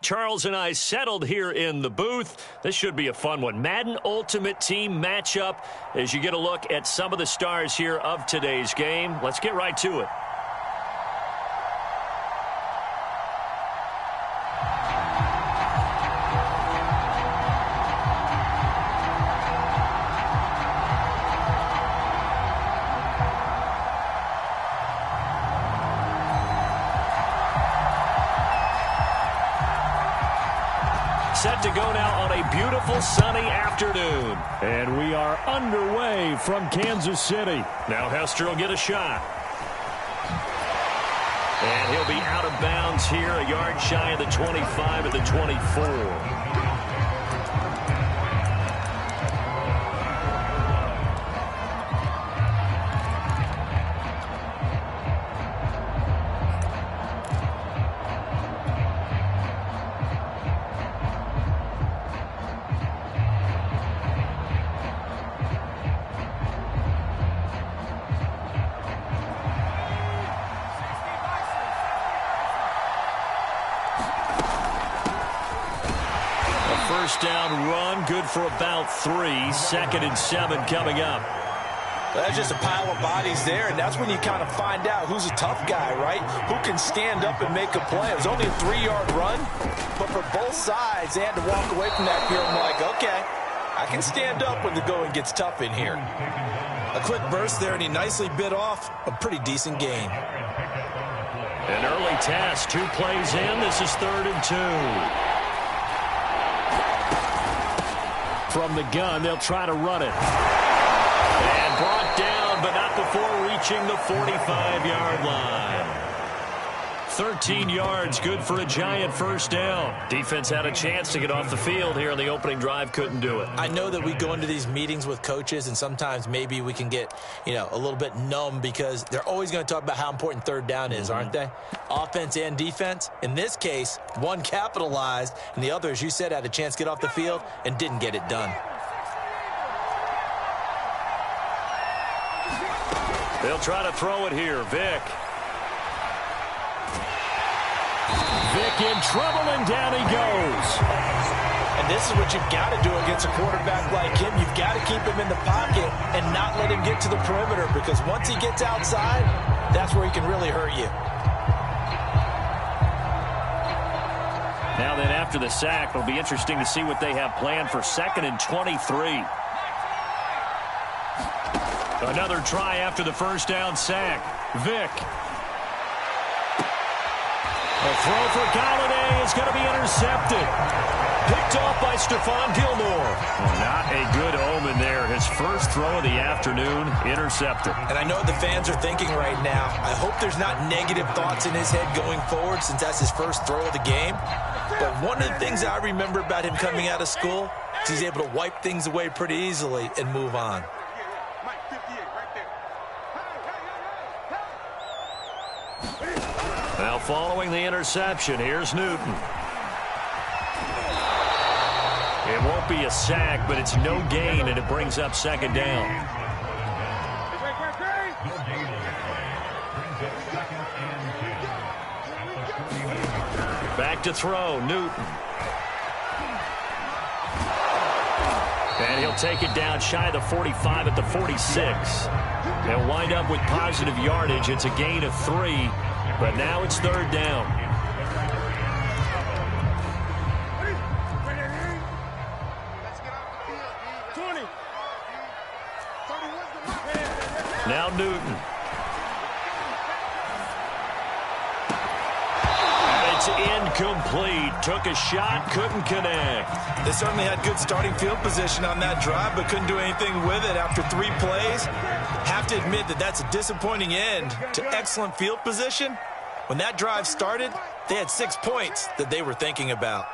Charles and I settled here in the booth. This should be a fun one. Madden Ultimate Team matchup as you get a look at some of the stars here of today's game. Let's get right to it. Set to go now on a beautiful sunny afternoon. And we are underway from Kansas City. Now Hester will get a shot. And he'll be out of bounds here, a yard shy of the 25 at the 24. First down run, good for about 3. 2nd and 7 coming up. That's just a pile of bodies there, and that's when you kind of find out who's a tough guy, right? Who can stand up and make a play. It was only a 3-yard run, but for both sides, they had to walk away from that here. I'm like, okay, I can stand up when the going gets tough in here. A quick burst there, and he nicely bit off a pretty decent gain. An early test, 2 plays in. This is 3rd and 2. From the gun, they'll try to run it. And brought down, but not before reaching the 45-yard line. 13 yards, good for a giant first down. Defense had a chance to get off the field here in the opening drive, couldn't do it. I know that we go into these meetings with coaches, and sometimes maybe we can get, a little bit numb because they're always going to talk about how important 3rd down is, aren't they? Offense and defense. In this case, one capitalized, and the other, as you said, had a chance to get off the field and didn't get it done. They'll try to throw it here. Vick in trouble, and down he goes. And this is what you've got to do against a quarterback like him. You've got to keep him in the pocket and not let him get to the perimeter, because once he gets outside, that's where he can really hurt you. Now then, after the sack, it'll be interesting to see what they have planned for 2nd and 23. Another try after the first down sack. Vick. A throw for Galladay is going to be intercepted. Picked off by Stephon Gilmore. Not a good omen there. His first throw of the afternoon, intercepted. And I know the fans are thinking right now, I hope there's not negative thoughts in his head going forward since that's his first throw of the game. But one of the things I remember about him coming out of school is he's able to wipe things away pretty easily and move on. Now following the interception, here's Newton. It won't be a sack, but it's no gain, and it brings up 2nd down. Back to throw, Newton. And he'll take it down shy of the 45 at the 46. They'll wind up with positive yardage. It's a gain of 3. But now it's 3rd down. Now Newton. It's incomplete. Took a shot, couldn't connect. They certainly had good starting field position on that drive, but couldn't do anything with it after 3 plays. Have to admit that that's a disappointing end to excellent field position. When that drive started, they had 6 points that they were thinking about.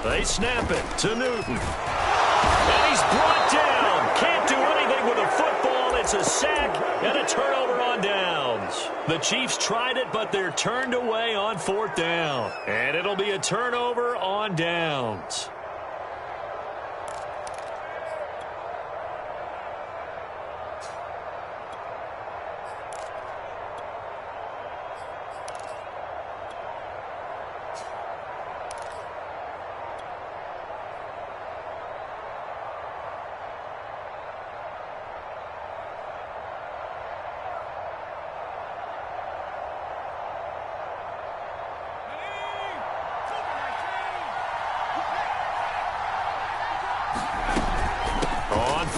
They snap it to Newton. And he's brought down. Can't do anything with a football. It's a sack and a turnover on downs. The Chiefs tried it, but they're turned away on 4th down. And it'll be a turnover on downs.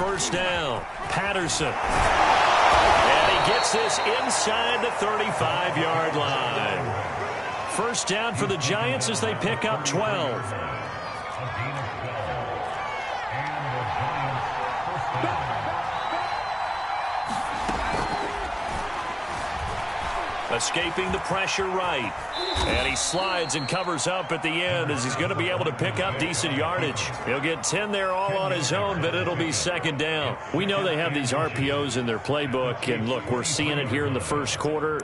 first down. Patterson. And he gets this inside the 35-yard line. First down for the Giants as they pick up 12. Escaping the pressure right. And he slides and covers up at the end as he's going to be able to pick up decent yardage. He'll get 10 there all on his own, but it'll be second down. We know they have these RPOs in their playbook, and look, we're seeing it here in the first quarter.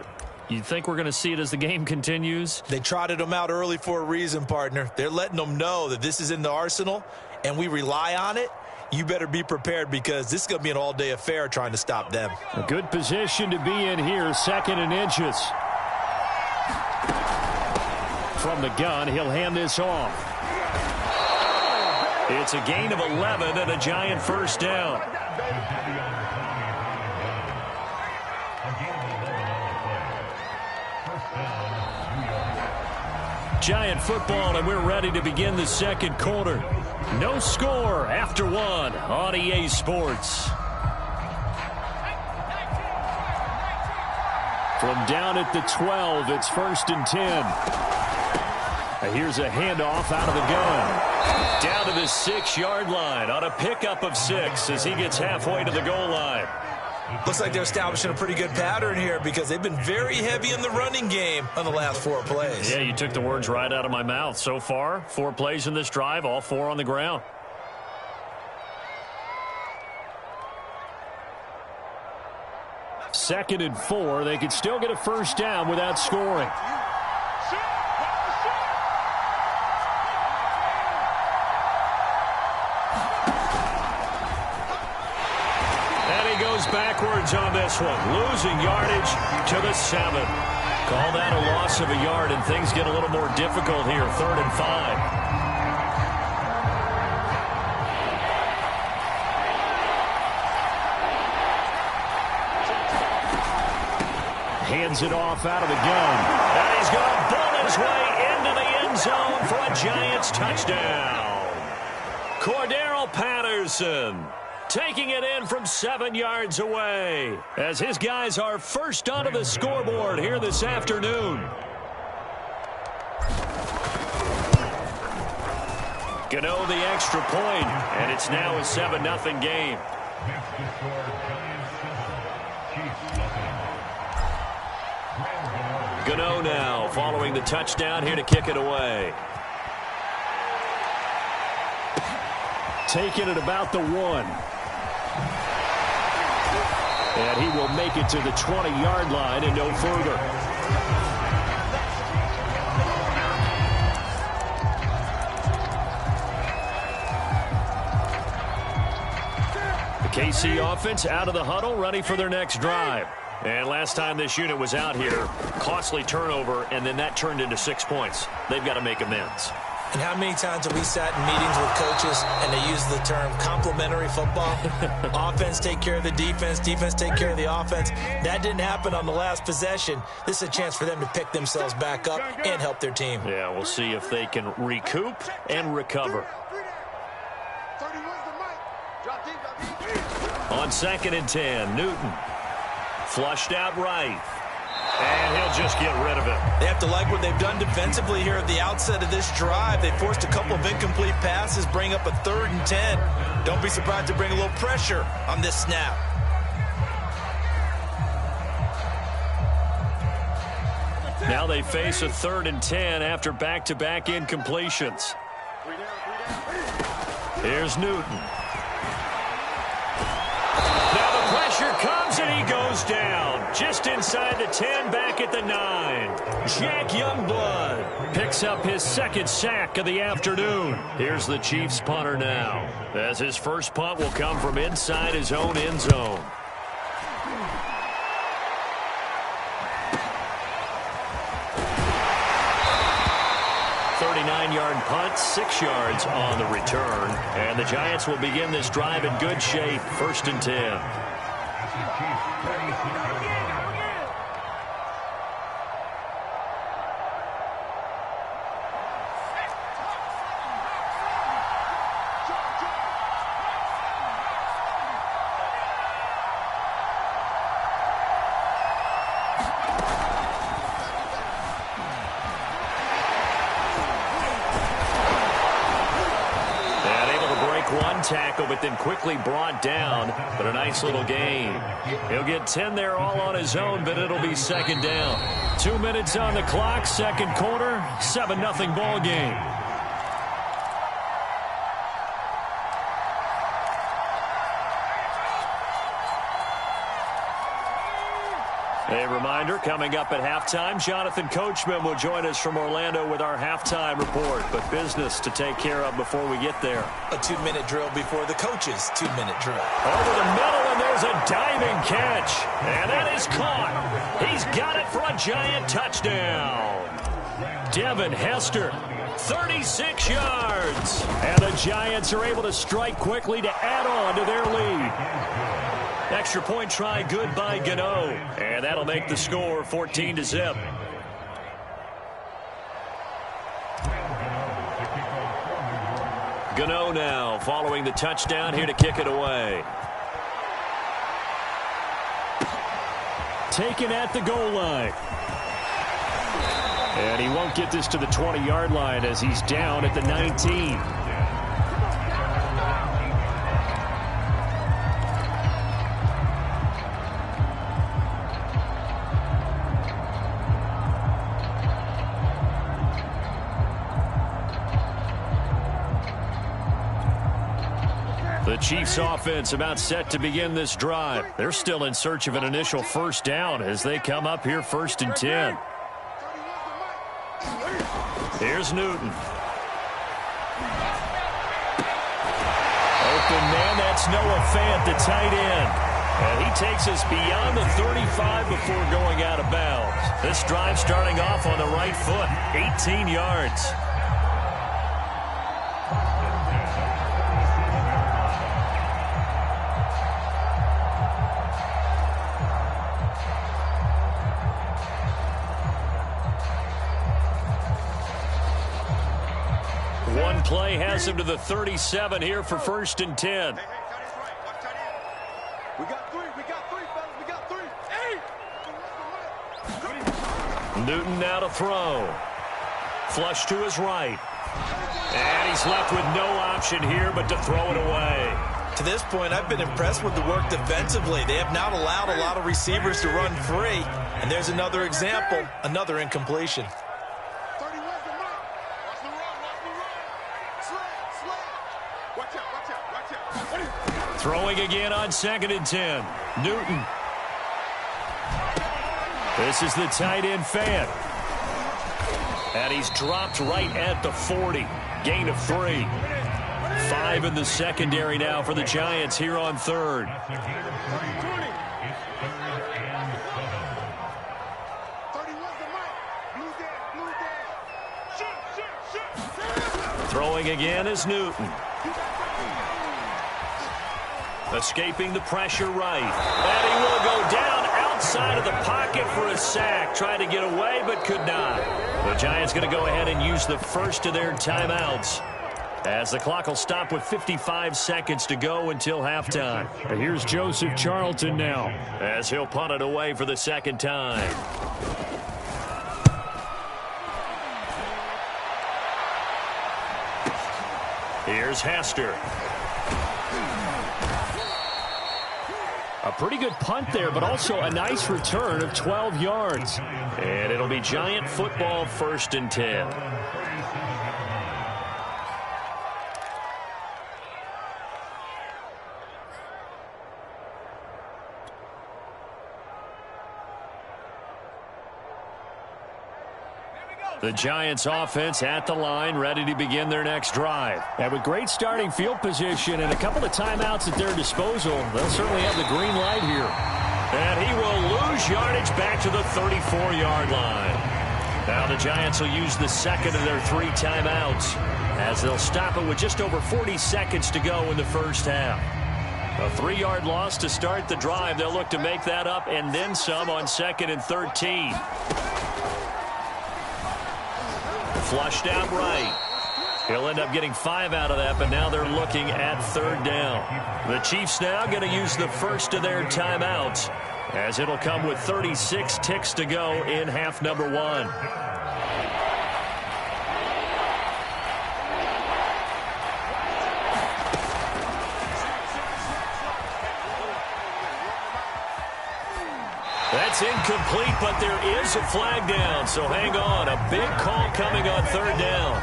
You think we're going to see it as the game continues? They trotted them out early for a reason, partner. They're letting them know that this is in the arsenal, and we rely on it. You better be prepared because this is going to be an all-day affair trying to stop them. A good position to be in here, 2nd and inches. From the gun, he'll hand this off. It's a gain of 11 and a Giant first down. Giant football, and we're ready to begin the second quarter. No score after 1 on EA Sports. From down at the 12, it's 1st and 10. Here's a handoff out of the gun. Down to the 6-yard line on a pickup of 6 as he gets halfway to the goal line. Looks like they're establishing a pretty good pattern here because they've been very heavy in the running game on the last 4 plays. Yeah, you took the words right out of my mouth. So far, 4 plays in this drive, all 4 on the ground. Second and 4, they could still get a first down without scoring. Backwards on this one, losing yardage to the 7. Call that a loss of a yard, and things get a little more difficult here. 3rd and 5. Hands it off out of the gun. And he's going to bull his way into the end zone for a Giants touchdown. Cordero Patterson taking it in from 7 yards away as his guys are first onto the scoreboard here this afternoon. Gano the extra point, and it's now a 7-0 game. Gano now following the touchdown here to kick it away. Taking it about the 1. And he will make it to the 20-yard line and no further. The KC offense out of the huddle, ready for their next drive. And last time this unit was out here, costly turnover, and then that turned into 6 points. They've got to make amends. And how many times have we sat in meetings with coaches and they use the term complementary football? Offense take care of the defense, defense take care of the offense. That didn't happen on the last possession. This is a chance for them to pick themselves back up and help their team. Yeah, we'll see if they can recoup and recover. On 2nd and 10, Newton flushed out right. And he'll just get rid of it. They have to like what they've done defensively here at the outset of this drive. They forced a couple of incomplete passes, bring up a 3rd and 10. Don't be surprised to bring a little pressure on this snap. Now they face a 3rd and 10 after back-to-back incompletions. Here's Newton. Now the pressure comes and he goes down. Just inside the 10, back at the 9. Jack Youngblood picks up his 2nd sack of the afternoon. Here's the Chiefs punter now, as his first punt will come from inside his own end zone. Yard punt, 6 yards on the return. And the Giants will begin this drive in good shape. 1st and 10. but then quickly brought down. But a nice little gain. He'll get 10 there all on his own, but it'll be second down. 2 minutes on the clock, second quarter, 7-0 ball game. A reminder, coming up at halftime, Jonathan Coachman will join us from Orlando with our halftime report. But business to take care of before we get there. A 2-minute drill before the coach's 2-minute drill. Over the middle, and there's a diving catch. And that is caught. He's got it for a Giant touchdown. Devin Hester, 36 yards. And the Giants are able to strike quickly to add on to their lead. Extra point try good by Gano. And that'll make the score 14-0. Gano now following the touchdown, here to kick it away. Taken at the goal line. And he won't get this to the 20-yard line as he's down at the 19. The Chiefs offense about set to begin this drive. They're still in search of an initial first down as they come up here 1st and 10. Here's Newton. Open man, that's Noah Fant, the tight end. And he takes us beyond the 35 before going out of bounds. This drive starting off on the right foot, 18 yards. One play has him to the 37 here for 1st and 10. We got three, fellas, we got three. Hey! Newton now to throw. Flush to his right. And he's left with no option here but to throw it away. To this point, I've been impressed with the work defensively. They have not allowed a lot of receivers to run free. And there's another example, another incompletion. Throwing again on 2nd and 10. Newton. This is the tight end Fant. And he's dropped right at the 40. Gain of 3. 5 in the secondary now for the Giants here on 3rd. Throwing again is Newton. Escaping the pressure right. And he will go down outside of the pocket for a sack. Tried to get away but could not. The Giants going to go ahead and use the first of their timeouts, as the clock will stop with 55 seconds to go until halftime. And here's Joseph Charlton now, as he'll punt it away for the second time. Here's Hester. A pretty good punt there, but also a nice return of 12 yards. And it'll be Giant football 1st and 10. The Giants offense at the line, ready to begin their next drive. And with great starting field position and a couple of timeouts at their disposal, they'll certainly have the green light here. And he will lose yardage back to the 34-yard line. Now the Giants will use the second of their 3 timeouts, as they'll stop it with just over 40 seconds to go in the first half. A 3-yard loss to start the drive. They'll look to make that up and then some on 2nd and 13. Flushed out right. He'll end up getting 5 out of that, but now they're looking at 3rd down. The Chiefs now going to use the first of their timeouts, as it'll come with 36 ticks to go in half number 1. It's incomplete, but there is a flag down, so hang on. A big call coming on third down.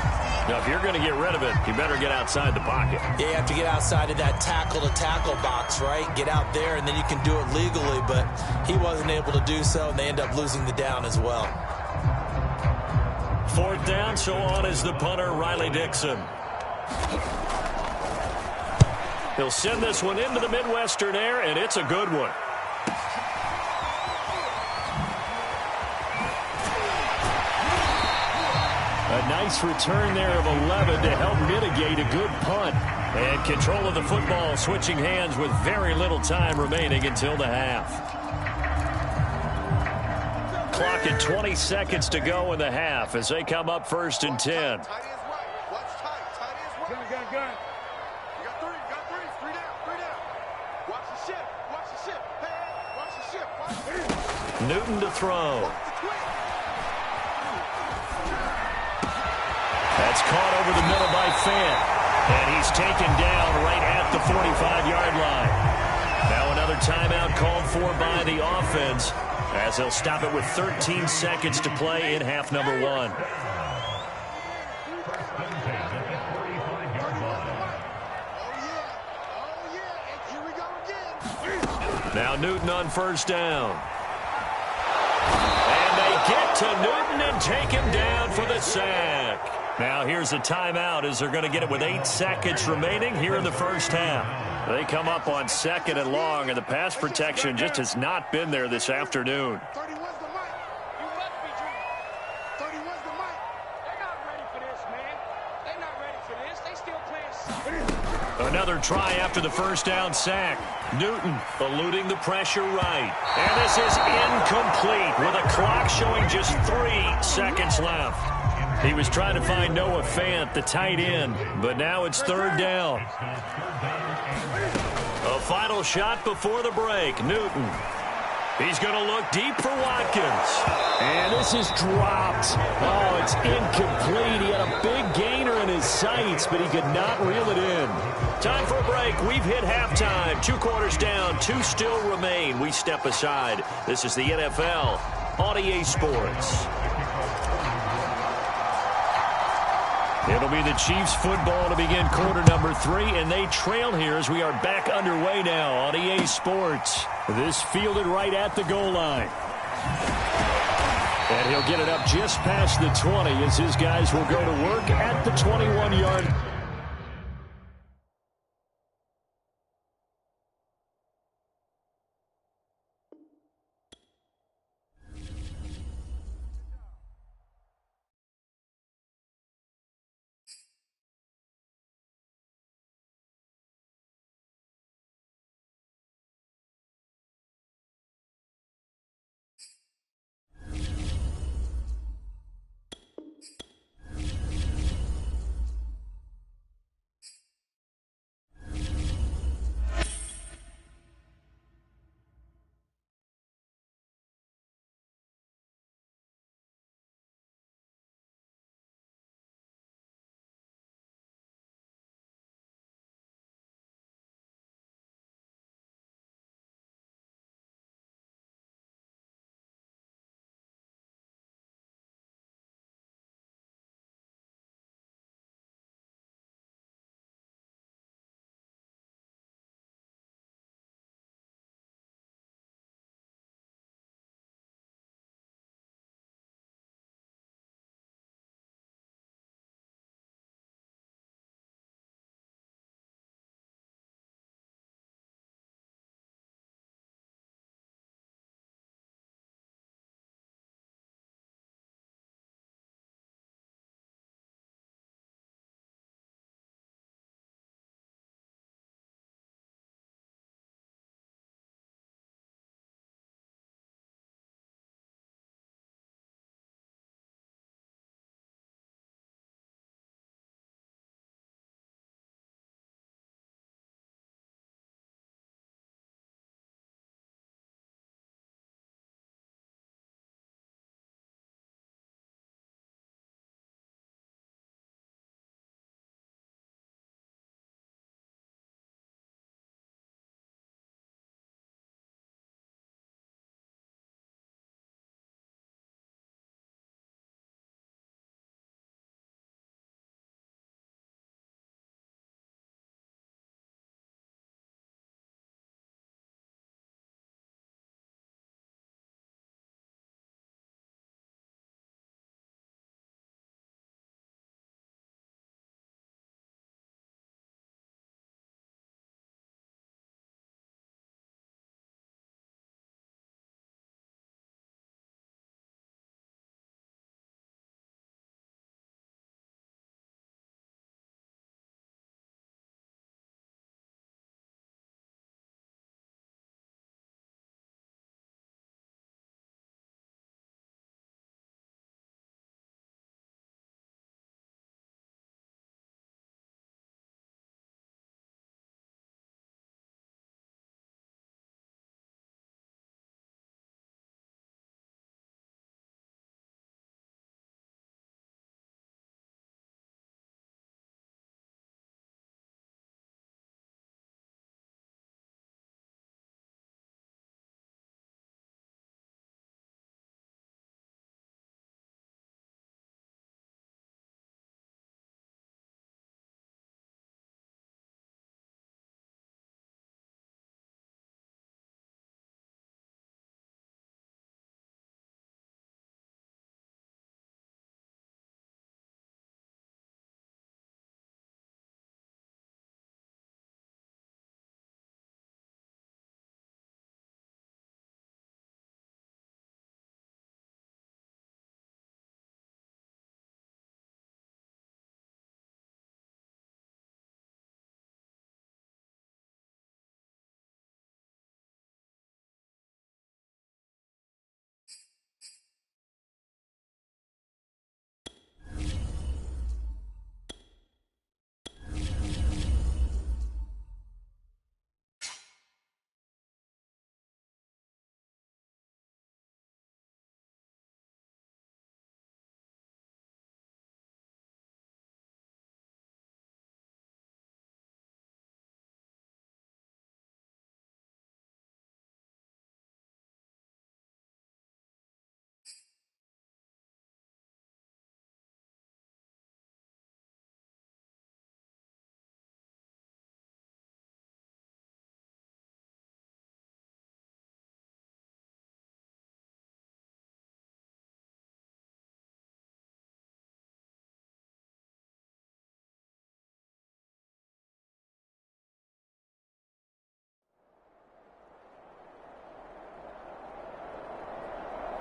Now, if you're going to get rid of it, you better get outside the pocket. Yeah, you have to get outside of that tackle-to-tackle box, right? Get out there, and then you can do it legally, but he wasn't able to do so, and they end up losing the down as well. Fourth down, so on is the punter, Riley Dixon. He'll send this one into the Midwestern air, and it's a good one. A nice return there of 11 to help mitigate a good punt. And control of the football switching hands with very little time remaining until the half. Clock at 20 seconds to go in the half as they come up first and 10. Newton to throw. That's caught over the middle by Fant. And he's taken down right at the 45-yard line. Now another timeout called for by the offense as they'll stop it with 13 seconds to play in half number one. Now Newton on first down. And they get to Newton and take him down for the sack. Now here's a timeout as they're going to get it with 8 seconds remaining here in the first half. They come up on second and long, and the pass protection just has not been there this afternoon. 31's the mic. You must be dreaming. 31's the mic. They're not ready for this, man. They're not ready for this. They still playing. Another try after the first down sack. Newton eluding the pressure right. And this is incomplete with a clock showing just 3 seconds left. He was trying to find Noah Fant, the tight end, but now it's third down. A final shot before the break. Newton. He's going to look deep for Watkins. And this is dropped. Oh, it's incomplete. He had a big gainer in his sights, but he could not reel it in. Time for a break. We've hit halftime. 2 quarters down. 2 still remain. We step aside. This is the NFL on EA Sports. It'll be the Chiefs football to begin quarter number 3, and they trail here as we are back underway now on EA Sports. This fielded right at the goal line. And he'll get it up just past the 20 as his guys will go to work at the 21-yard.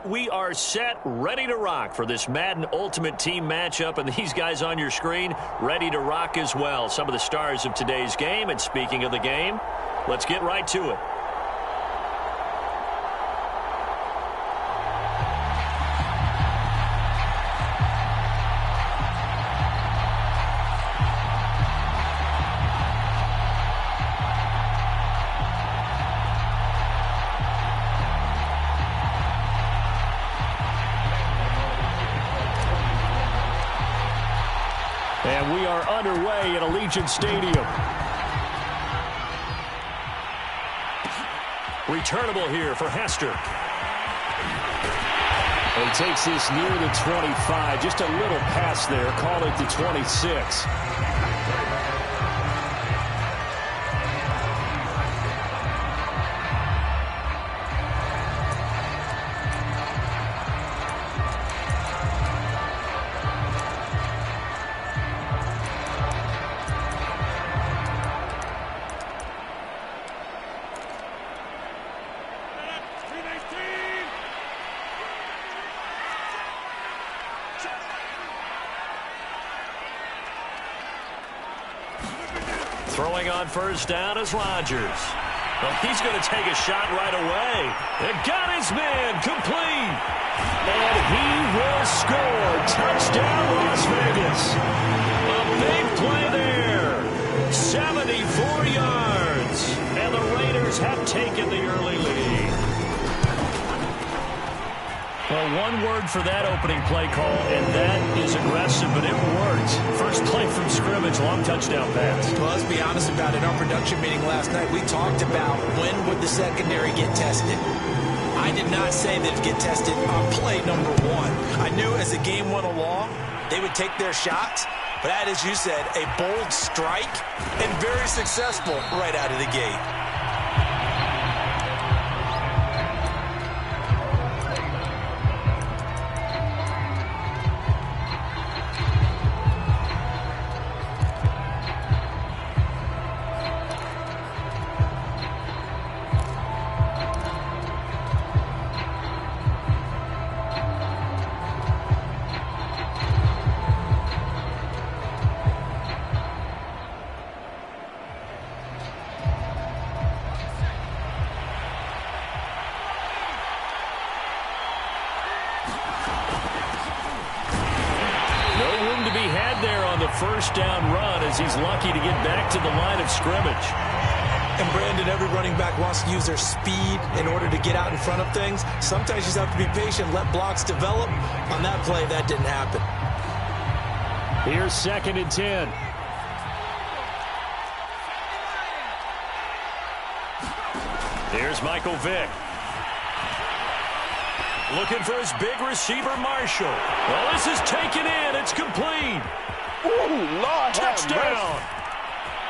we are set, ready to rock for this Madden Ultimate Team matchup, and these guys on your screen ready to rock as well. Some of the stars of today's game, and speaking of the game, let's get right to it. And we are underway at Allegiant Stadium. Returnable here for Hester. He takes this near the 25. Just a little pass there. Call it the 26. Throwing on first down is Rodgers. Well, he's going to take a shot right away. And got his man complete. And he will score. Touchdown, Las Vegas. A big play there. 74 yards. And the Raiders have taken the early lead. Well, one word for that opening play call, and that is aggressive, but it worked. First play from scrimmage, long touchdown pass. Well, let's be honest about it. In our production meeting last night, we talked about when would the secondary get tested. I did not say that it'd get tested on play number one. I knew as the game went along, they would take their shots. But that, as you said, a bold strike and very successful right out of the gate. First down run as he's lucky to get back to the line of scrimmage. And Brandon, every running back wants to use their speed in order to get out in front of things. Sometimes you just have to be patient, let blocks develop. On that play, that didn't happen. Here's 2nd and 10. Here's Michael Vick. Looking for his big receiver, Marshall. Well, this is taken in. It's complete. Ooh, Lord, touchdown.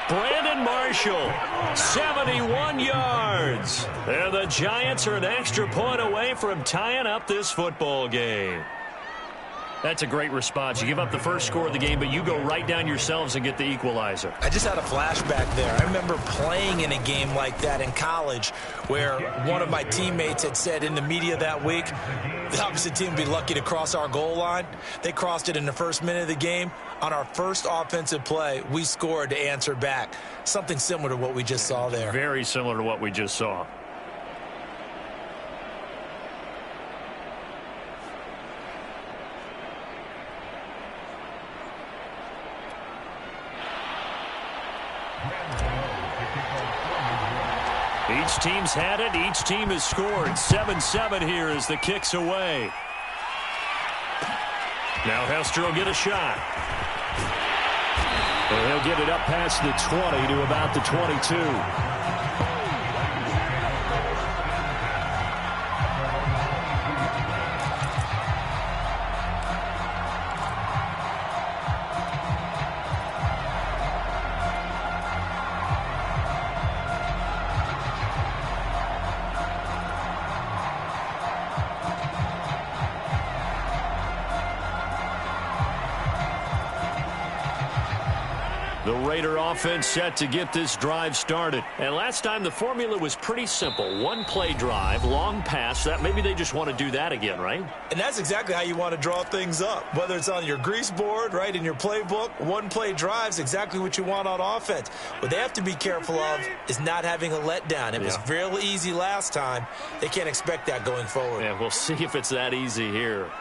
Brandon Marshall, 71 yards. And the Giants are an extra point away from tying up this football game. That's a great response. You give up the first score of the game, but you go right down yourselves and get the equalizer. I just had a flashback there. I remember playing in a game like that in college where one of my teammates had said in the media that week, the opposite team would be lucky to cross our goal line. They crossed it in the first minute of the game. On our first offensive play, we scored to answer back. Something similar to what we just saw there. Very similar to what we just saw. Each team's had it. Each team has scored. 7-7 here as the kick's away. Now Hester will get a shot. And he'll get it up past the 20 to about the 22. The Raider offense set to get this drive started. And last time the formula was pretty simple. One-play drive, long pass. That maybe they just want to do that again, right? And that's exactly how you want to draw things up. Whether it's on your grease board, right, in your playbook, one-play drive's exactly what you want on offense. What they have to be careful of is not having a letdown. It was real easy last time. They can't expect that going forward. Yeah, we'll see if it's that easy here.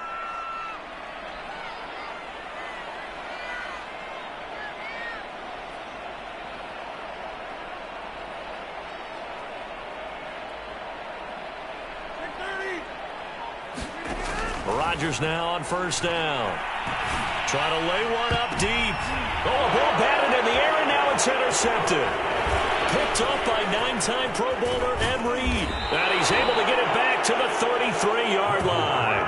Rodgers now on first down. Trying to lay one up deep. Oh, a ball batted in the air, and now it's intercepted. Picked up by 9-time Pro Bowler Ed Reed. And he's able to get it back to the 33-yard line.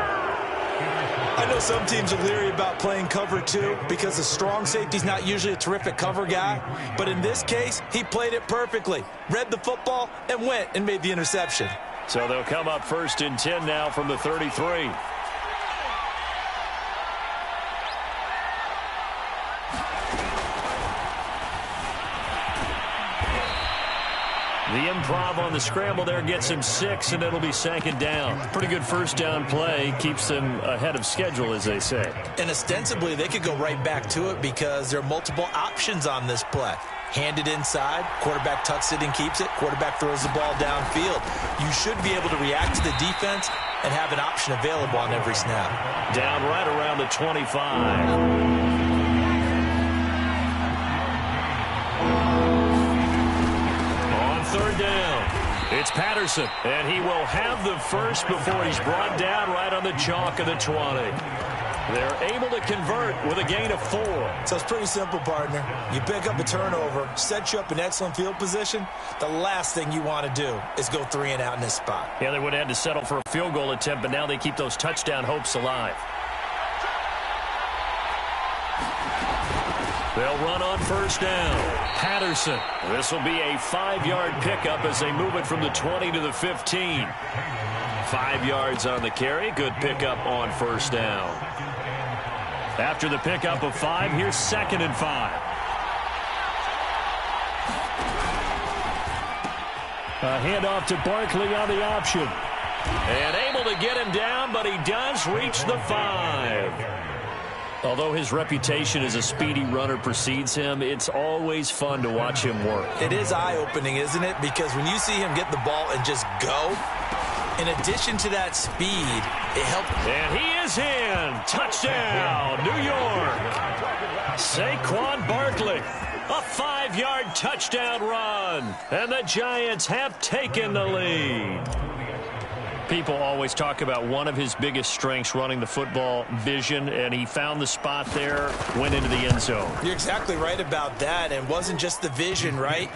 I know some teams are leery about playing cover 2 because the strong safety's not usually a terrific cover guy. But in this case, he played it perfectly. Read the football and went and made the interception. So they'll come up first and 10 now from the 33. The improv on the scramble there gets him 6, and it'll be second down. Pretty good first down play. Keeps them ahead of schedule, as they say. And ostensibly, they could go right back to it because there are multiple options on this play. Handed inside, quarterback tucks it and keeps it, quarterback throws the ball downfield. You should be able to react to the defense and have an option available on every snap. Down right around the 25. Third down. It's Patterson, and he will have the first before he's brought down right on the chalk of the 20. They're able to convert with a gain of 4. So it's pretty simple, partner. You pick up a turnover, set you up in excellent field position. The last thing you want to do is go 3 and out in this spot. Yeah, they would have had to settle for a field goal attempt, but now they keep those touchdown hopes alive. They'll run on first down. Patterson. This will be a 5-yard pickup as they move it from the 20 to the 15. 5 yards on the carry. Good pickup on first down. After the pickup of 5, here's 2nd and 5. A handoff to Barkley on the option. And able to get him down, but he does reach the 5. Although his reputation as a speedy runner precedes him, it's always fun to watch him work. It is eye-opening, isn't it? Because when you see him get the ball and just go, in addition to that speed, it helps. And he is in. Touchdown, New York. Saquon Barkley. A 5-yard touchdown run. And the Giants have taken the lead. People always talk about one of his biggest strengths, running the football, vision, and he found the spot there, went into the end zone. You're exactly right about that, and it wasn't just the vision, right?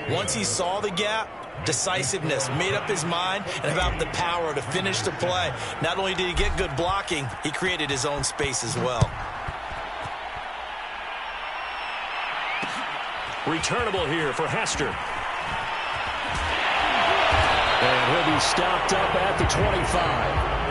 Once he saw the gap, decisiveness, made up his mind, and about the power to finish the play. Not only did he get good blocking, he created his own space as well. Returnable here for Hester. And he'll be stopped up at the 25.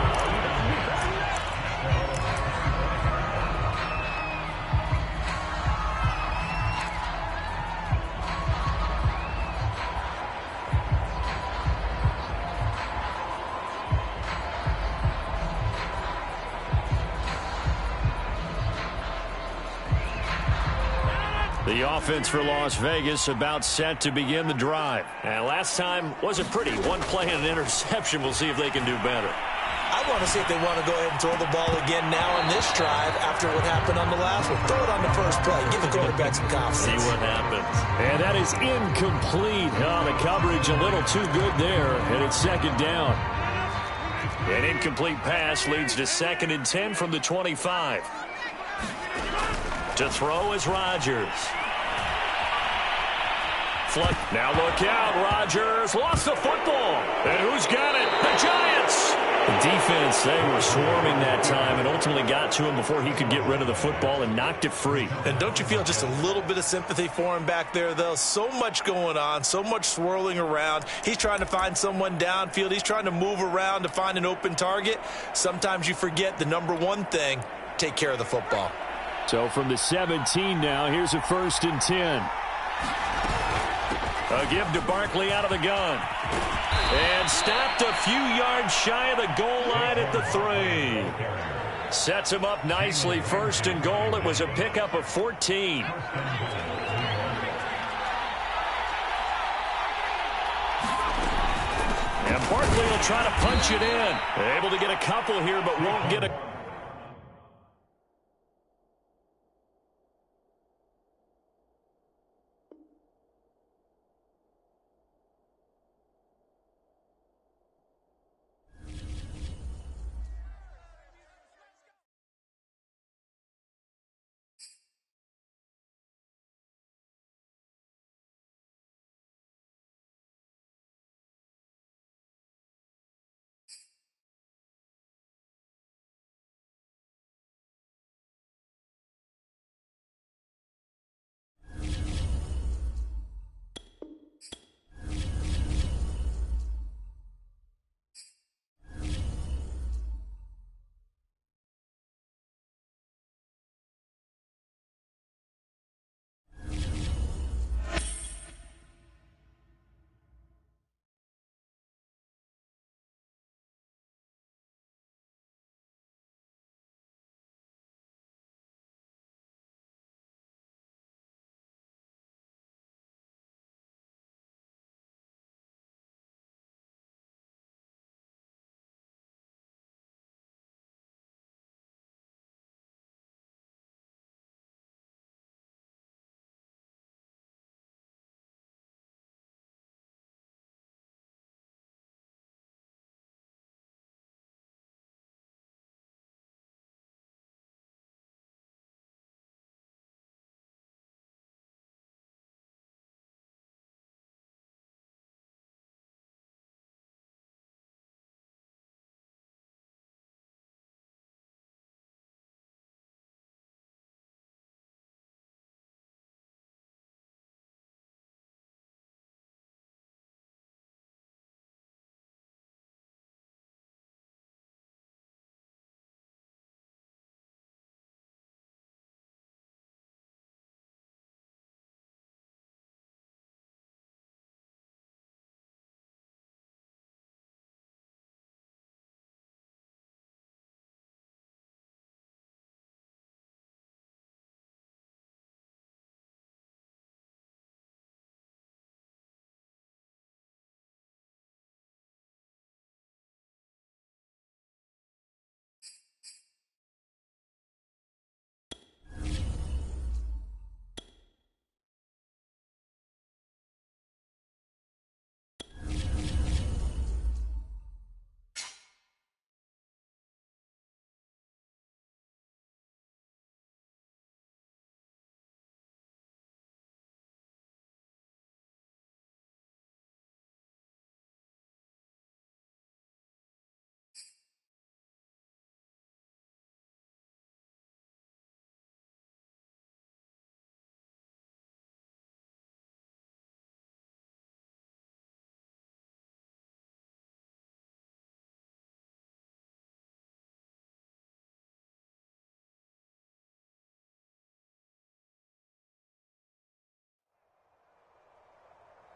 The offense for Las Vegas about set to begin the drive. And last time wasn't pretty. One play and an interception. We'll see if they can do better. I want to see if they want to go ahead and throw the ball again now on this drive after what happened on the last one. Throw it on the first play. Give the quarterback some confidence. See what happens. And that is incomplete. Oh, the coverage a little too good there. And it's second down. An incomplete pass leads to 2nd and 10 from the 25. To throw is Rodgers. Flood. Now look out. Rodgers lost the football. And who's got it? The Giants. The defense, they were swarming that time and ultimately got to him before he could get rid of the football and knocked it free. And don't you feel just a little bit of sympathy for him back there, though? So much going on, so much swirling around. He's trying to find someone downfield. He's trying to move around to find an open target. Sometimes you forget the number one thing, take care of the football. So from the 17 now, here's a 1st and 10. A give to Barkley out of the gun. And stopped a few yards shy of the goal line at the 3. Sets him up nicely. 1st and goal. It was a pickup of 14. And Barkley will try to punch it in. Able to get a couple here, but won't get a...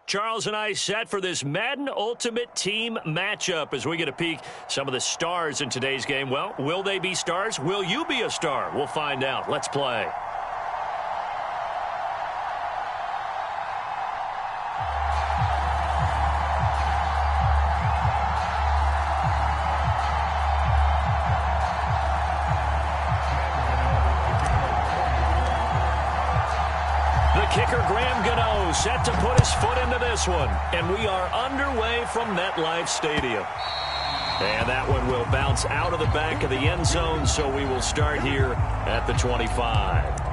Charles and I set for this Madden Ultimate Team matchup as we get a peek some of the stars in today's game. Well, will they be stars? Will you be a star? We'll find out. Let's play. Kicker Graham Gano set to put his foot into this one. And we are underway from MetLife Stadium. And that one will bounce out of the back of the end zone, so we will start here at the 25.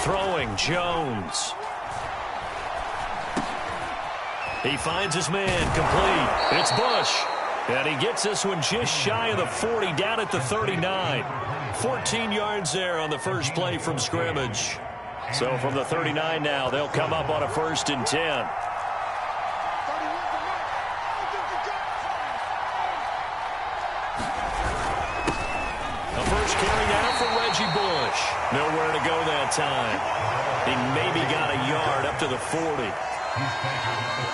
Throwing Jones. He finds his man, complete. It's Bush. And he gets this one just shy of the 40, down at the 39. 14 yards there on the first play from scrimmage. So from the 39 now, they'll come up on a 1st and 10. The first carry now for Reggie Bush. Nowhere to go that time. He maybe got a yard up to the 40.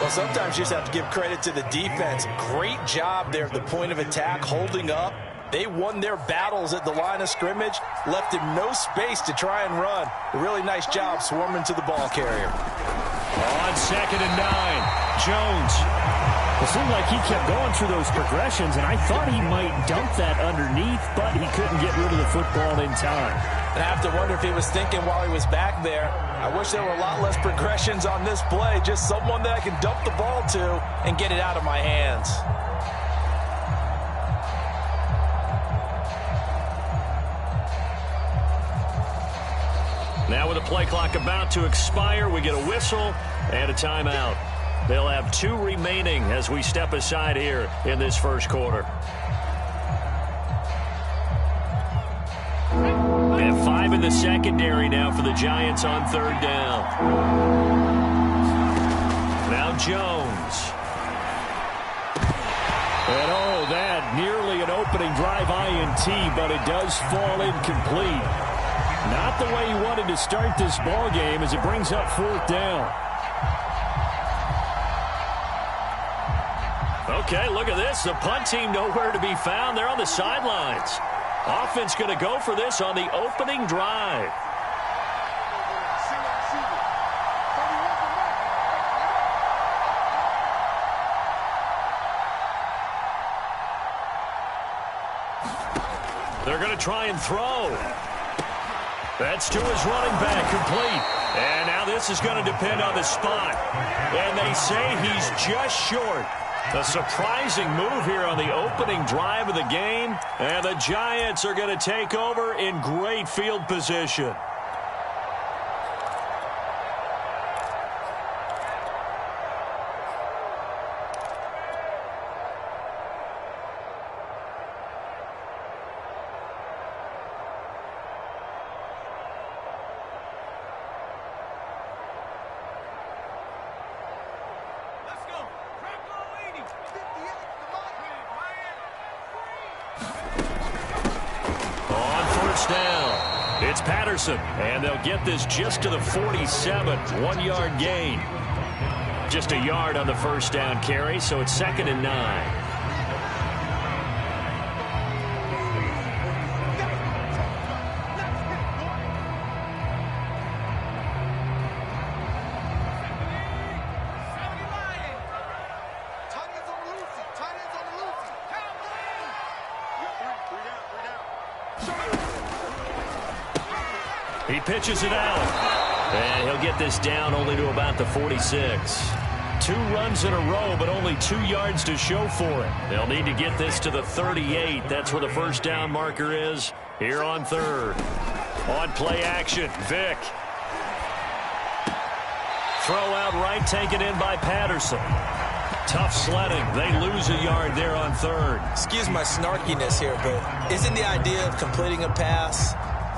Well, sometimes you just have to give credit to the defense. Great job there at the point of attack, holding up. They won their battles at the line of scrimmage, left him no space to try and run. A really nice job swarming to the ball carrier. On 2nd and 9, Jones. It seemed like he kept going through those progressions, and I thought he might dump that underneath, but he couldn't get rid of the football in time. And I have to wonder if he was thinking while he was back there, I wish there were a lot less progressions on this play, just someone that I can dump the ball to and get it out of my hands. Now with the play clock about to expire, we get a whistle and a timeout. They'll have 2 remaining as we step aside here in this first quarter. And 5 in the secondary now for the Giants on 3rd down. Now Jones. And that nearly an opening drive INT, but it does fall incomplete. Not the way he wanted to start this ball game as it brings up 4th down. Okay, look at this. The punt team nowhere to be found. They're on the sidelines. Offense going to go for this on the opening drive. They're going to try and throw. That's to his running back, complete. And now this is going to depend on the spot. And they say he's just short. A surprising move here on the opening drive of the game. And the Giants are going to take over in great field position. Down. It's Patterson, and they'll get this just to the 47, 1-yard gain. Just a yard on the first down carry, so it's 2nd and 9. He pitches it out, and he'll get this down only to about the 46. 2 runs in a row, but only 2 yards to show for it. They'll need to get this to the 38. That's where the first down marker is here on 3rd. On play action, Vick. Throw out right, taken in by Patterson. Tough sledding. They lose a yard there on 3rd. Excuse my snarkiness here, but isn't the idea of completing a pass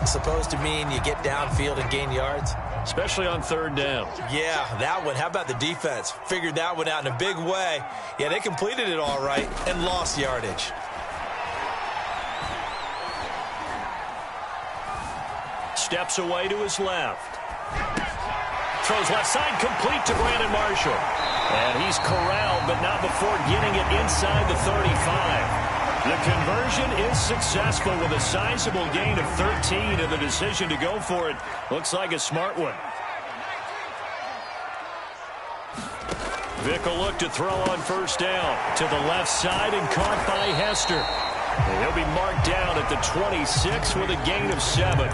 supposed to mean you get downfield and gain yards? Especially on 3rd down. Yeah, that one. How about the defense? Figured that one out in a big way. Yeah, they completed it all right and lost yardage. Steps away to his left. Throws left side, complete to Brandon Marshall. And he's corralled, but not before getting it inside the 35. The conversion is successful with a sizable gain of 13, and the decision to go for it looks like a smart one. Vick will look to throw on first down to the left side and caught by Hester. And he'll be marked down at the 26 with a gain of 7.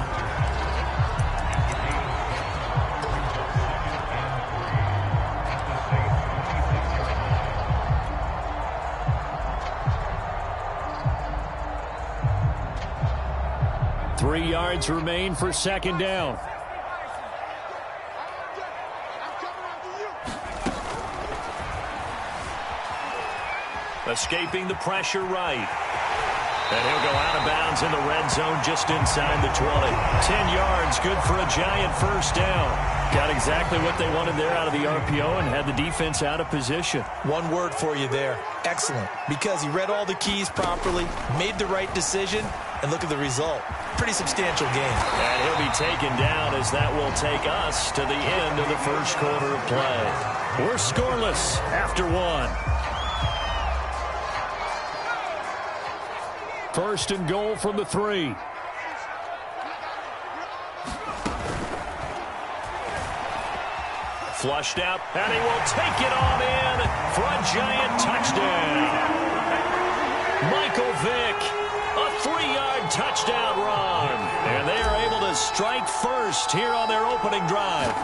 Three yards remain for second down. Escaping the pressure right. And he'll go out of bounds in the red zone just inside the 20. 10 yards, good for a giant first down. Got exactly what they wanted there out of the RPO and had the defense out of position. One word for you there. Excellent. Because he read all the keys properly, made the right decision, and look at the result. Pretty substantial game. And he'll be taken down as that will take us to the end of the first quarter of play. We're scoreless after one. First and goal from the 3. Flushed out, and he will take it on in for a giant touchdown. Michael Vick, a 3-yard touchdown run. And they are able to strike first here on their opening drive.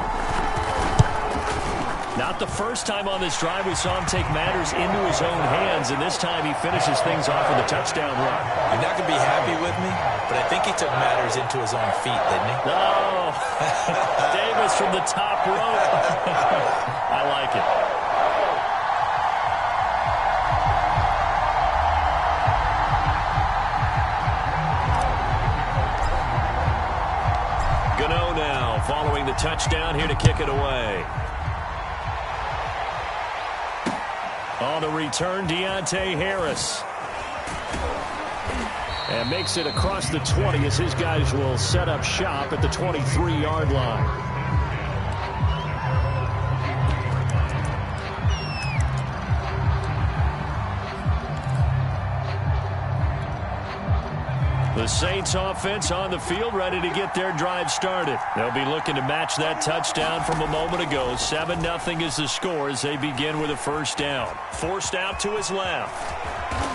Not the first time on this drive we saw him take matters into his own hands, and this time he finishes things off with a touchdown run. You're not going to be happy with me, but I think he took matters into his own feet, didn't he? No. Davis from the top rope. I like it. Gano now following the touchdown here to kick it away. On the return, Deontay Harris. And makes it across the 20 as his guys will set up shop at the 23-yard line. The Saints offense on the field ready to get their drive started. They'll be looking to match that touchdown from a moment ago. 7-0 is the score as they begin with a first down. Forced out to his left.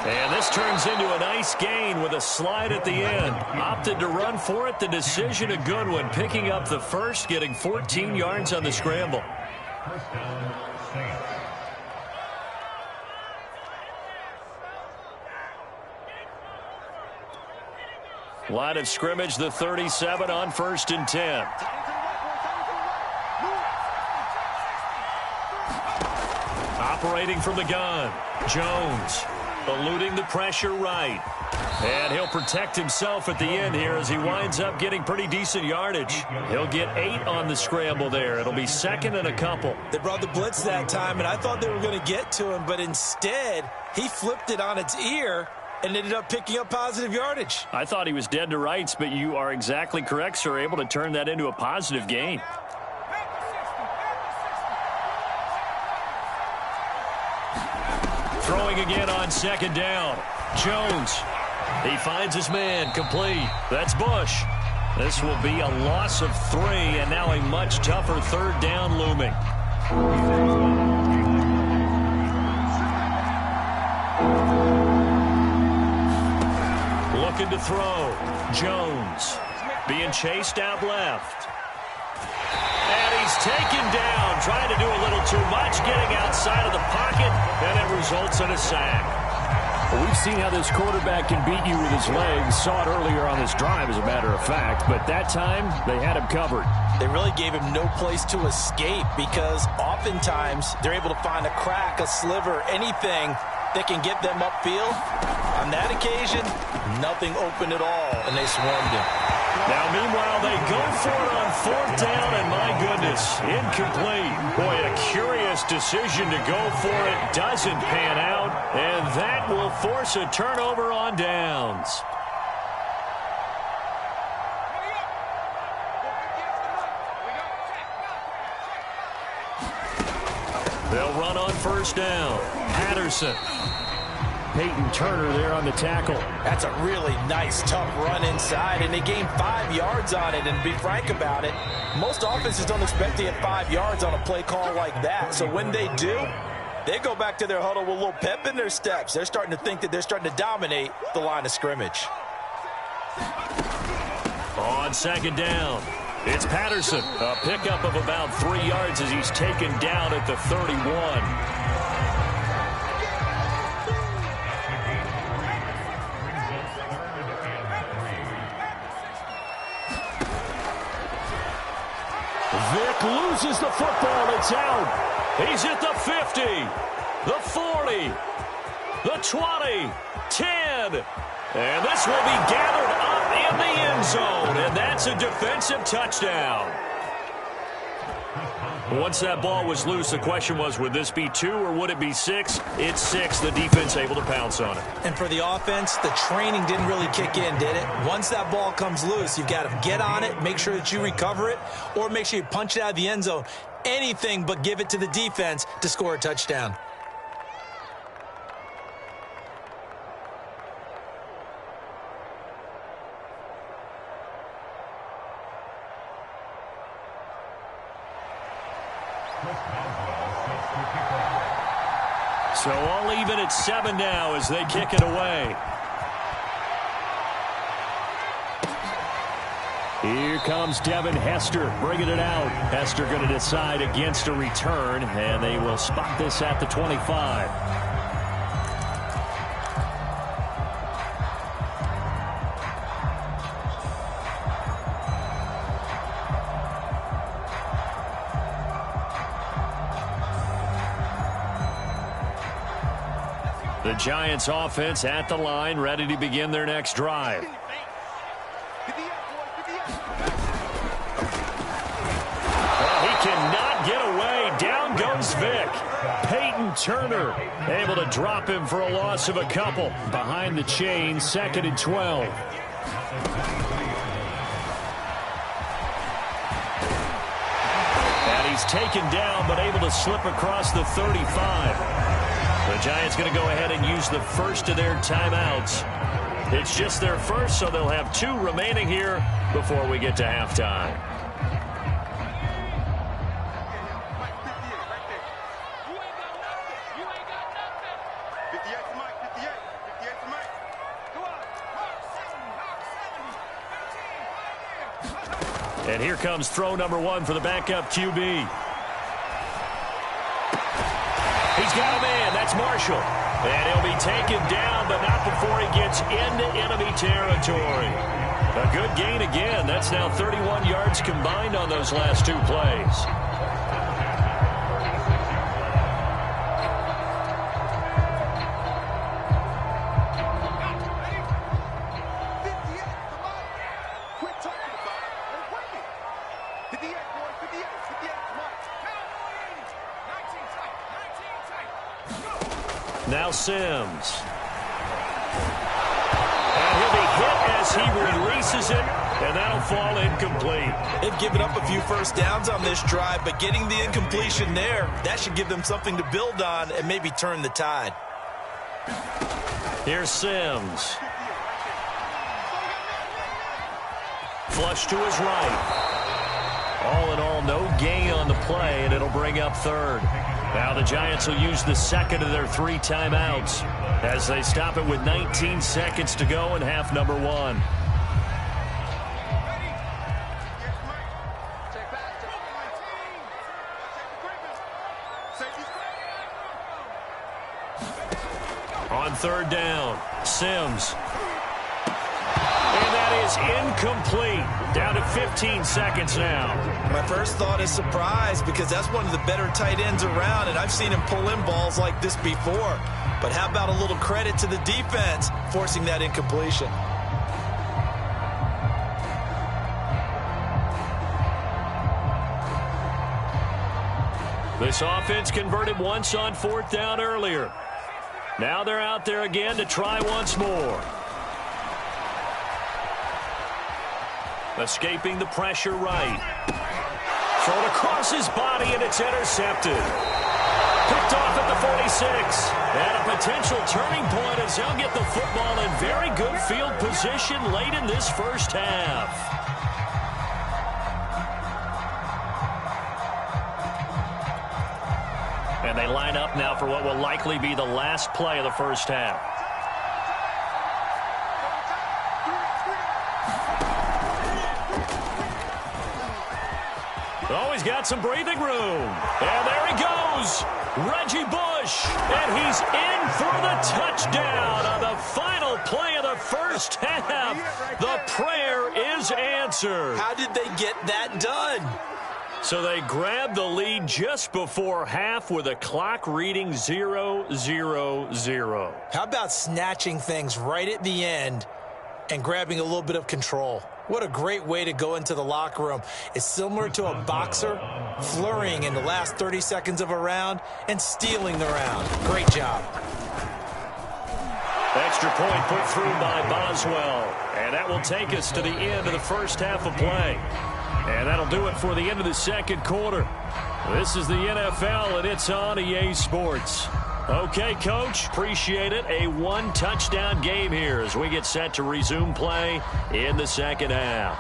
And this turns into a nice gain with a slide at the end. Opted to run for it. The decision a good one. Picking up the first, getting 14 yards on the scramble. First down, Saints. Line of scrimmage, the 37 on 1st and 10. Operating from the gun, Jones eluding the pressure right. And he'll protect himself at the end here as he winds up getting pretty decent yardage. He'll get 8 on the scramble there. It'll be second and a couple. They brought the blitz that time, and I thought they were going to get to him, but instead he flipped it on its ear and ended up picking up positive yardage. I thought he was dead to rights, but you are exactly correct, sir. Able to turn that into a positive gain. Throwing again on second down. Jones. He finds his man complete. That's Bush. This will be a loss of 3, and now a much tougher third down looming. Looking to throw. Jones being chased out left. And he's taken down, trying to do a little too much, getting outside of the pocket, and it results in a sack. Well, we've seen how this quarterback can beat you with his legs. Saw it earlier on this drive, as a matter of fact, but that time they had him covered. They really gave him no place to escape because oftentimes they're able to find a crack, a sliver, anything that can get them upfield. On that occasion, nothing open at all, and they swarmed him. Now, meanwhile, they go for it on 4th down, and my goodness, incomplete. Boy, a curious decision to go for it. Doesn't pan out, and that will force a turnover on downs. They'll run on 1st down. Patterson. Peyton Turner there on the tackle. That's a really nice, tough run inside, and they gained 5 yards on it. And to be frank about it, most offenses don't expect to get 5 yards on a play call like that. So when they do, they go back to their huddle with a little pep in their steps. They're starting to think that they're starting to dominate the line of scrimmage. On 2nd down, it's Patterson. A pickup of about 3 yards as he's taken down at the 31. Vick loses the football. It's out. He's at the 50, the 40, the 20, 10. And this will be gathered up in the end zone, and that's a defensive touchdown. Once that ball was loose, the question was, would this be 2 or would it be 6? It's 6. The defense able to pounce on it. And for the offense, the training didn't really kick in, did it? Once that ball comes loose, you've got to get on it, make sure that you recover it, or make sure you punch it out of the end zone. Anything but give it to the defense to score a touchdown. So all even at 7 now as they kick it away. Here comes Devin Hester bringing it out. Hester going to decide against a return, and they will spot this at the 25. The Giants offense at the line, ready to begin their next drive. Well, he cannot get away. Down goes Vic. Peyton Turner able to drop him for a loss of a couple. Behind the chain, 2nd and 12. And he's taken down, but able to slip across the 35. The Giants going to go ahead and use the first of their timeouts. It's just their first, so they'll have 2 remaining here before we get to halftime. And here comes throw number 1 for the backup QB. He's got a man. That's Marshall. And he'll be taken down, but not before he gets into enemy territory. A good gain again. That's now 31 yards combined on those last 2 plays. Now Sims. And he'll be hit as he releases it, and that'll fall incomplete. They've given up a few first downs on this drive, but getting the incompletion there, that should give them something to build on and maybe turn the tide. Here's Sims. Flush to his right. All in all, no gain on the play, and it'll bring up 3rd. Now the Giants will use the 2nd of their 3 timeouts as they stop it with 19 seconds to go in half number 1. On 3rd down, Sims. And that is incomplete. Down to 15 seconds now. My first thought is surprise because that's one of the better tight ends around, and I've seen him pull in balls like this before. But how about a little credit to the defense forcing that incompletion? This offense converted once on 4th down earlier. Now they're out there again to try once more. Escaping the pressure right. Thrown across his body, and it's intercepted. Picked off at the 46. And a potential turning point as he'll get the football in very good field position late in this first half. And they line up now for what will likely be the last play of the first half. Oh, he's got some breathing room. And there he goes. Reggie Bush. And he's in for the touchdown on the final play of the first half. The prayer is answered. How did they get that done? So they grabbed the lead just before half with a clock reading 0-0-0. How about snatching things right at the end and grabbing a little bit of control? What a great way to go into the locker room. It's similar to a boxer flurrying in the last 30 seconds of a round and stealing the round. Great job. Extra point put through by Boswell. And that will take us to the end of the first half of play. And that'll do it for the end of the second quarter. This is the NFL, and it's on EA Sports. Okay, Coach, appreciate it. A one-touchdown game here as we get set to resume play in the second half.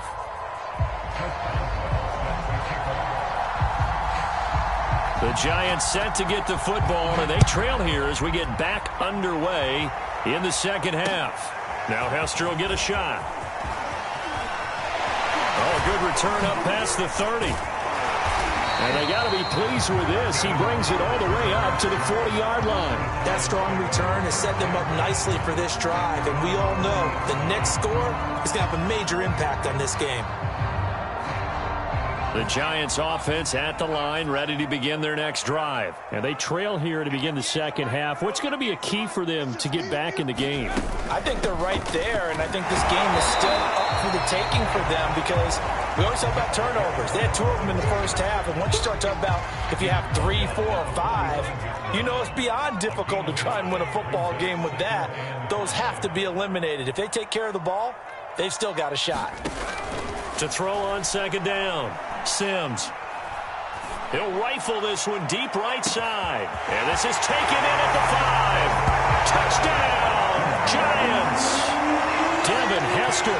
The Giants set to get the football, and they trail here as we get back underway in the second half. Now Hester will get a shot. Oh, good return up past the 30. And they got to be pleased with this. He brings it all the way up to the 40-yard line. That strong return has set them up nicely for this drive. And we all know the next score is going to have a major impact on this game. The Giants offense at the line, ready to begin their next drive. And they trail here to begin the second half. What's going to be a key for them to get back in the game? I think they're right there, and I think this game is still up for the taking for them because we always talk about turnovers. They had 2 of them in the first half, and once you start talking about if you have 3, 4, or 5, you know it's beyond difficult to try and win a football game with that. Those have to be eliminated. If they take care of the ball, they've still got a shot. To throw on second down, Sims. He'll rifle this one deep right side. And this is taken in at the 5. Touchdown, Giants. Devin Hester,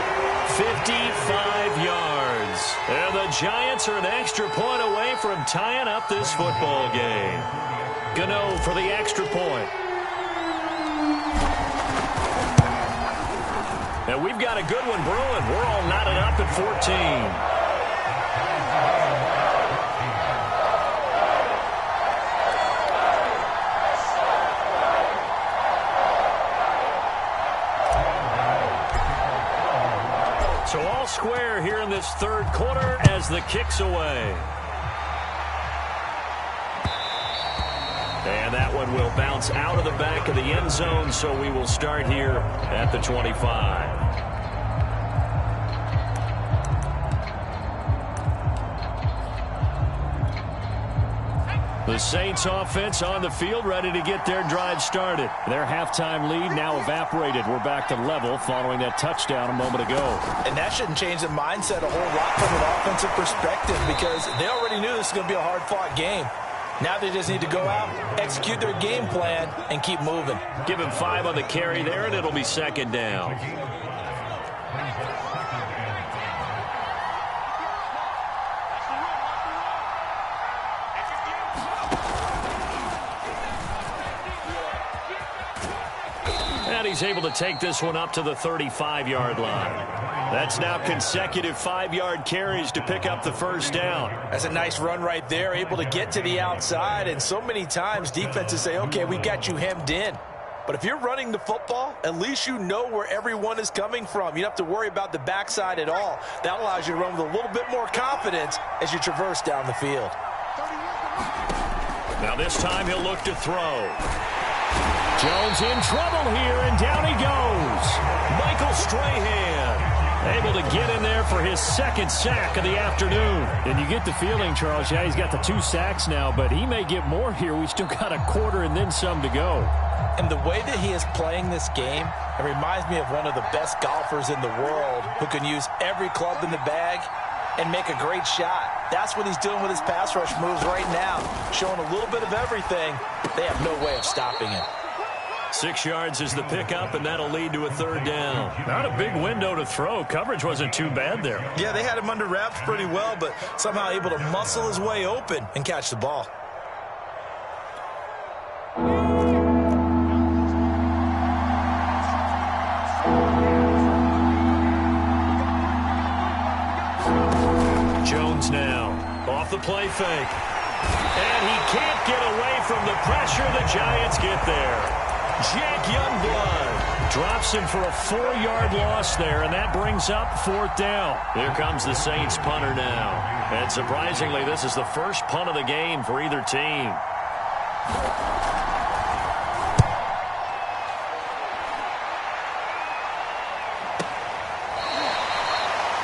55 yards. And the Giants are an extra point away from tying up this football game. Gano for the extra point. And we've got a good one brewing. We're all knotted up at 14. So all square here in this third quarter as the kick's away. And that one will bounce out of the back of the end zone, so we will start here at the 25. The Saints offense on the field, ready to get their drive started. Their halftime lead now evaporated. We're back to level following that touchdown a moment ago. And that shouldn't change the mindset a whole lot from an offensive perspective because they already knew this was going to be a hard-fought game. Now they just need to go out, execute their game plan, and keep moving. Give him 5 on the carry there, and it'll be second down. And he's able to take this one up to the 35-yard line. That's now consecutive 5-yard carries to pick up the first down. That's a nice run right there, able to get to the outside. And so many times defenses say, okay, we got you hemmed in. But if you're running the football, at least you know where everyone is coming from. You don't have to worry about the backside at all. That allows you to run with a little bit more confidence as you traverse down the field. Now this time he'll look to throw. Jones in trouble here, and down he goes. Michael Strahan able to get in there for his second sack of the afternoon. And you get the feeling, Charles, yeah, he's got the 2 sacks now, but he may get more here. We still got a quarter and then some to go. And the way that he is playing this game, it reminds me of one of the best golfers in the world who can use every club in the bag and make a great shot. That's what he's doing with his pass rush moves right now, showing a little bit of everything. They have no way of stopping him. 6 yards is the pickup, and that'll lead to a third down. Not a big window to throw. Coverage wasn't too bad there. Yeah, they had him under wraps pretty well, but somehow able to muscle his way open and catch the ball. Jones now off the play fake. And he can't get away from the pressure. The Giants get there. Jack Youngblood Drops him for a 4-yard loss there, and that brings up 4th down. Here comes the Saints punter now. And surprisingly, this is the first punt of the game for either team.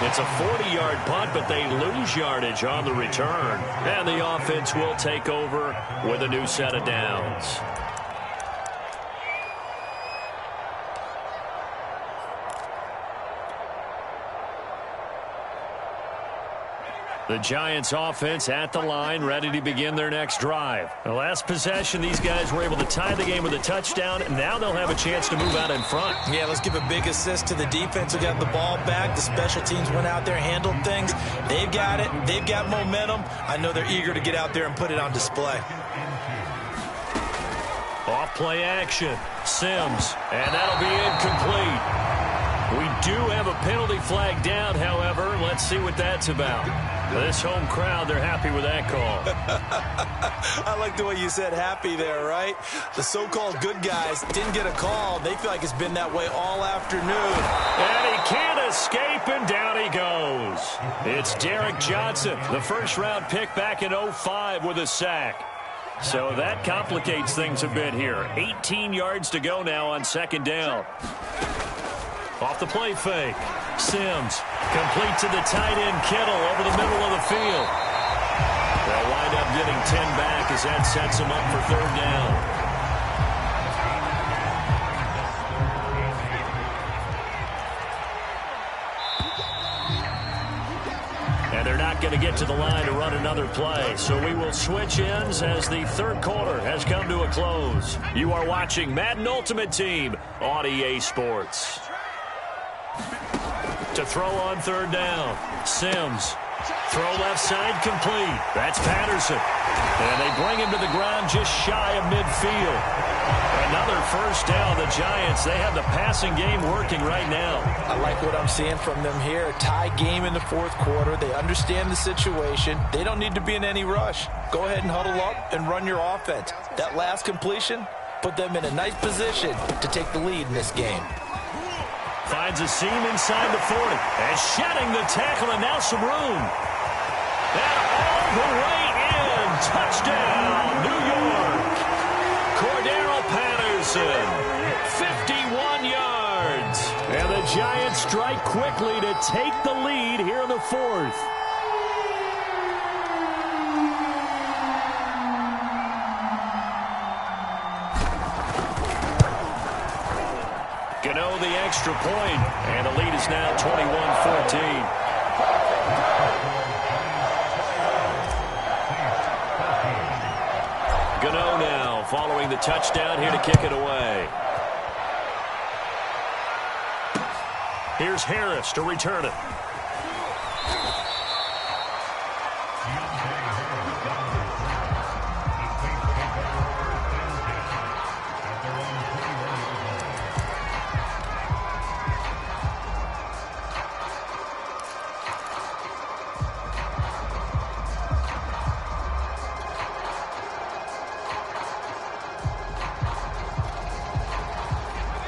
It's a 40-yard punt, but they lose yardage on the return. And the offense will take over with a new set of downs. The Giants offense at the line, ready to begin their next drive. The last possession, these guys were able to tie the game with a touchdown, and now they'll have a chance to move out in front. Yeah, let's give a big assist to the defense who got the ball back. The special teams went out there, handled things. They've got it. They've got momentum. I know they're eager to get out there and put it on display. Off play action. Sims, and that'll be incomplete. We do have a penalty flag down, however. Let's see what that's about. This home crowd, they're happy with that call. I like the way you said happy there, right? The so-called good guys didn't get a call. They feel like it's been that way all afternoon. And he can't escape, and down he goes. It's Derek Johnson, the first-round pick back in 2005 with a sack. So that complicates things a bit here. 18 yards to go now on 2nd down. Off the play fake. Sims complete to the tight end Kittle over the middle of the field. They'll wind up getting 10 back as that sets them up for 3rd down. And they're not going to get to the line to run another play. So we will switch ends as the 3rd quarter has come to a close. You are watching Madden Ultimate Team on EA Sports. To throw on 3rd down. Sims. Throw left side complete. That's Patterson. And they bring him to the ground just shy of midfield. Another 1st down. The Giants, they have the passing game working right now. I like what I'm seeing from them here. A tie game in the 4th quarter. They understand the situation. They don't need to be in any rush. Go ahead and huddle up and run your offense. That last completion put them in a nice position to take the lead in this game. Finds a seam inside the 40. And shedding the tackle, and now some room. And all the way in. Touchdown, New York. Cordero Patterson, 51 yards. And the Giants strike quickly to take the lead here in the 4th. Gano the extra point, and the lead is now 21-14. Gano now following the touchdown here to kick it away. Here's Harris to return it.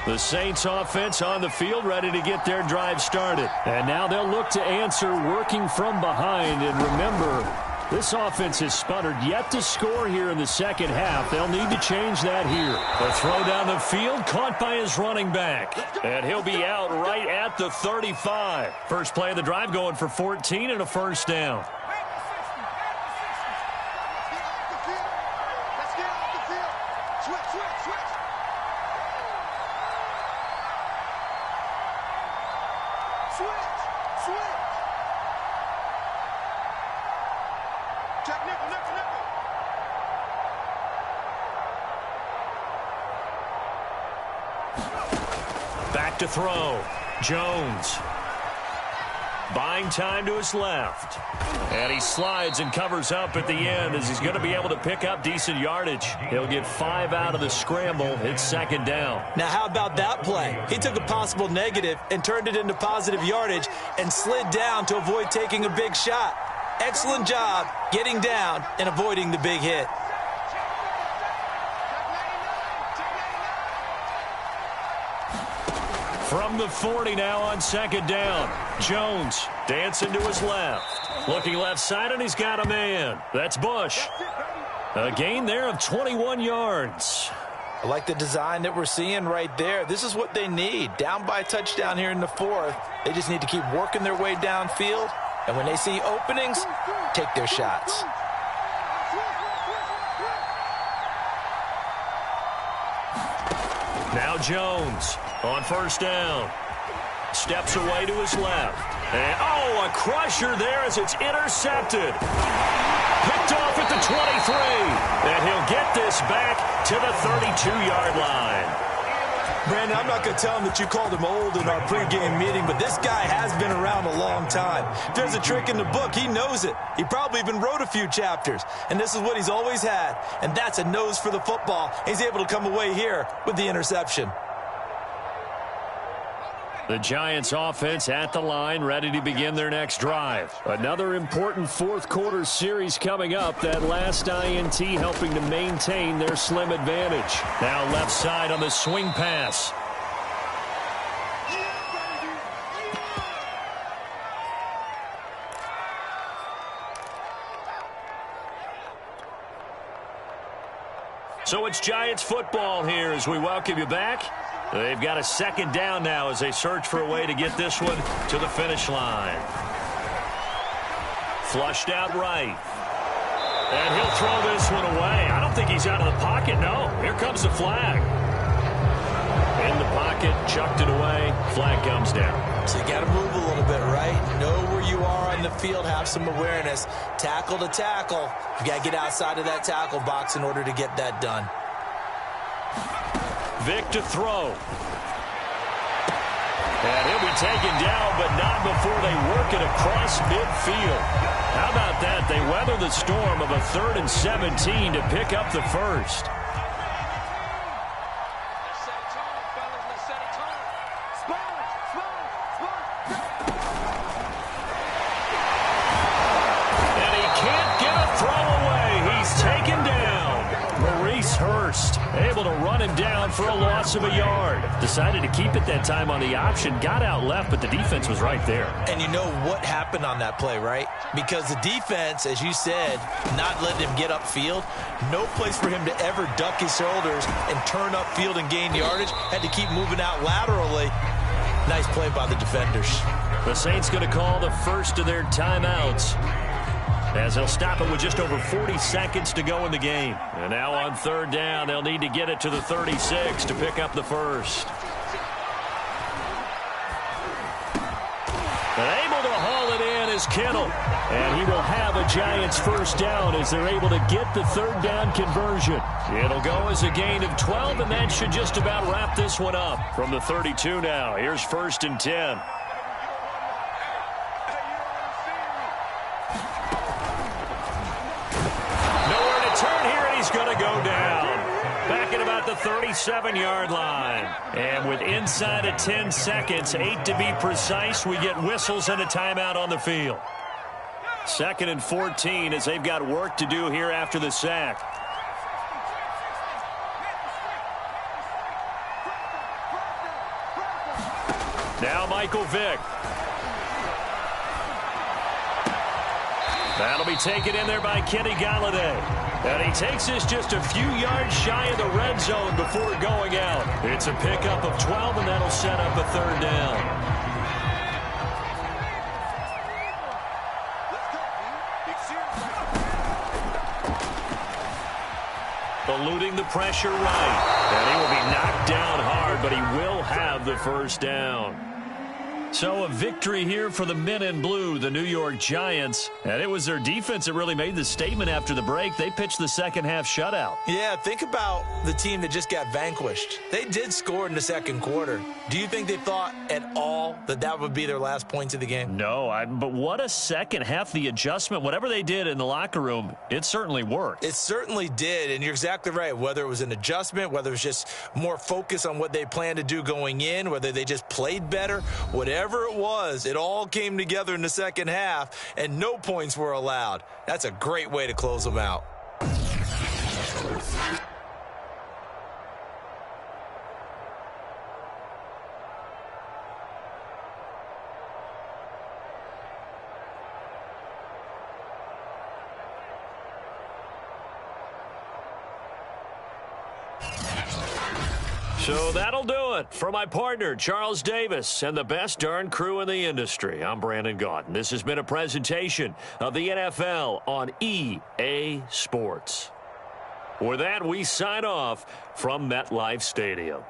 The Saints offense on the field ready to get their drive started. And now they'll look to answer working from behind. And remember, this offense has sputtered yet to score here in the 2nd half. They'll need to change that here. A throw down the field caught by his running back. And he'll be out right at the 35. First play of the drive going for 14 and a 1st down. Back to throw. Jones. Buying time to his left. And he slides and covers up at the end as he's going to be able to pick up decent yardage. He'll get 5 out of the scramble. It's 2nd down. Now, how about that play? He took a possible negative and turned it into positive yardage and slid down to avoid taking a big shot. Excellent job getting down and avoiding the big hit. From the 40 now on second down. Jones dancing to his left. Looking left side, and he's got a man. That's Bush. A gain there of 21 yards. I like the design that we're seeing right there. This is what they need. Down by a touchdown here in the fourth. They just need to keep working their way downfield. And when they see openings, take their shots. Now Jones on first down. Steps away to his left. And, a crusher there as it's intercepted. Picked off at the 23. And he'll get this back to the 32-yard line. Brandon, I'm not going to tell him that you called him old in our pregame meeting, but this guy has been around a long time. If there's a trick in the book, he knows it. He probably even wrote a few chapters, and this is what he's always had, and that's a nose for the football. He's able to come away here with the interception. The Giants offense at the line, ready to begin their next drive. Another important fourth quarter series coming up. That last INT helping to maintain their slim advantage. Now left side on the swing pass. So it's Giants football here as we welcome you back. They've got a second down now as they search for a way to get this one to the finish line. Flushed out right. And he'll throw this one away. I don't think he's out of the pocket, no. Here comes the flag. In the pocket, chucked it away. Flag comes down. So you got to move a little bit, right? Know where you are on the field, have some awareness. Tackle to tackle. You got to get outside of that tackle box in order to get that done. Vic to throw. And he'll be taken down, but not before they work it across midfield. How about that? They weather the storm of a 3rd and 17 to pick up the first. And he can't get a throw away. He's taken down. Maurice Hurst able to run him down for a loss of a yard. Decided to keep it that time on the option. Got out left, but the defense was right there. And you know what happened on that play, right? Because the defense, as you said, not letting him get upfield. No place for him to ever duck his shoulders and turn upfield and gain yardage. Had to keep moving out laterally. Nice play by the defenders. The Saints going to call the first of their timeouts, as they'll stop it with just over 40 seconds to go in the game. And now on third down, they'll need to get it to the 36 to pick up the first. And able to haul it in is Kittle. And he will have a Giants first down as they're able to get the third down conversion. It'll go as a gain of 12, and that should just about wrap this one up. From the 32 now, here's 1st and 10. Going to go down back at about the 37-yard line. And with inside of 10 seconds, 8 to be precise, we get whistles and a timeout on the field. 2nd and 14 as they've got work to do here after the sack. Now Michael Vick. That'll be taken in there by Kenny Galladay. And he takes this just a few yards shy of the red zone before going out. It's a pickup of 12, and that'll set up a third down. Eluding the pressure right. And he will be knocked down hard, but he will have the first down. So a victory here for the men in blue, the New York Giants. And it was their defense that really made the statement after the break. They pitched the second half shutout. Yeah, think about the team that just got vanquished. They did score in the second quarter. Do you think they thought at all that that would be their last points of the game? No, but what a second half. The adjustment, whatever they did in the locker room, it certainly worked. It certainly did, and you're exactly right. Whether it was an adjustment, whether it was just more focus on what they planned to do going in, whether they just played better, whatever it was, it all came together in the second half, and no points were allowed. That's a great way to close them out. So that'll do it for my partner, Charles Davis, and the best darn crew in the industry. I'm Brandon Gaudin. This has been a presentation of the NFL on EA Sports. With that, we sign off from MetLife Stadium.